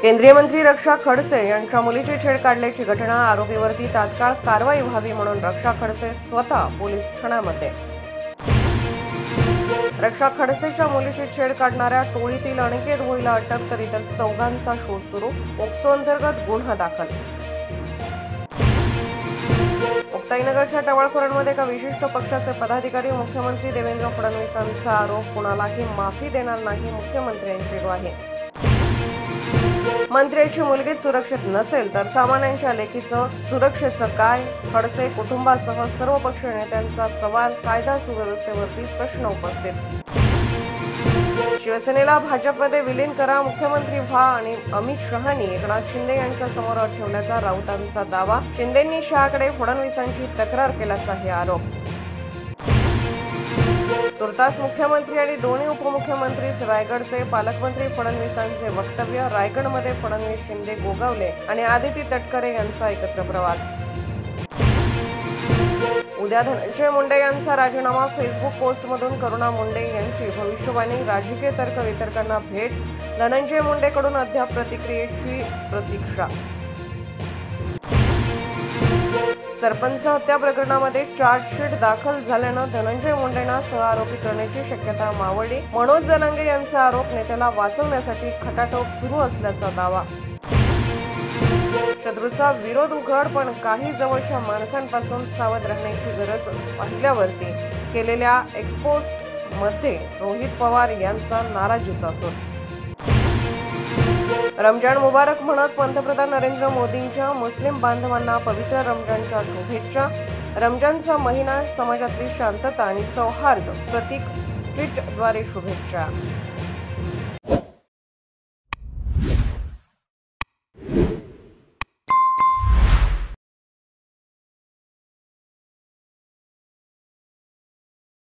केंद्रीय मंत्री रक्षा खडसे यांच्या मुलीची छेड काढल्याची घटना, आरोपीवरती तात्काळ कारवाई व्हावी म्हणून रक्षा खडसे स्वतः पोलीस ठाण्यामध्ये। रक्षा खडसेच्या मुलीची छेड काढणाऱ्या टोळीतील अनिकेत भोईला अटक, तर इतर चौघांचा शोध सुरू। पोक्सो अंतर्गत गुन्हा दाखल। मुक्ताईनगरच्या टवाळखोरांमध्ये एका विशिष्ट पक्षाचे पदाधिकारी, मुख्यमंत्री देवेंद्र फडणवीसांचा आरोप, कुणालाही माफी देणार नाही, मुख्यमंत्र्यांची ग्वाही। मंत्र्याची मुलगीच सुरक्षित नसेल तर सामान्यांच्या लेकीचं सुरक्षेचं काय? खडसे कुटुंबासह सर्व पक्षीय नेत्यांचा सवाल। कायदा सुव्यवस्थेवरती प्रश्न उपस्थित। शिवसेनेला भाजपमध्ये विलीन करा, मुख्यमंत्री व्हा आणि अमित शहांनी एकनाथ शिंदे यांच्या समोर अट ठेवल्याचा राऊतांचा दावा। शिंदेंनी शहाकडे फडणवीसांची तक्रार केल्याचाही आरोप। तुर्तास मुख्यमंत्री आणि दोन्ही उपमुख्यमंत्रीच रायगडचे, पालकमंत्री फडणवीसांचे वक्तव्य। रायगडमध्ये फडणवीस, शिंदे, गोगावले आणि आदिती तटकरे यांचा एकत्र प्रवास। उद्या धनंजय मुंडे यांचा राजीनामा, फेसबुक पोस्टमधून करुणा मुंडे यांची भविष्यवाणी। राजकीय तर्क वितर्कांना भेट, धनंजय मुंडेकडून अद्याप प्रतिक्रियेची प्रतीक्षा। सरपंच हत्या प्रकरणामध्ये चार्जशीट दाखल झाल्यानं धनंजय मुंडेंना सहआरोपी करण्याची शक्यता मावळली। मनोज जरांगे यांचा आरोप, नेत्याला वाचवण्यासाठी खटाटोप सुरू असल्याचा दावा। शत्रूचा विरोध उघड, पण काही जवळच्या माणसांपासून सावध राहण्याची गरज पाहिल्यावरती केलेल्या एक्सपोस्ट मध्ये रोहित पवार यांचा नाराजीचा सूर। रमजान मुबारक म्हणत पंतप्रधान नरेंद्र मोदींच्या मुस्लिम बांधवांना पवित्र रमजानच्या शुभेच्छा। रमजानचा महिना समाजातली शांतता आणि सौहार्द प्रतीक, ट्विटद्वारे शुभेच्छा।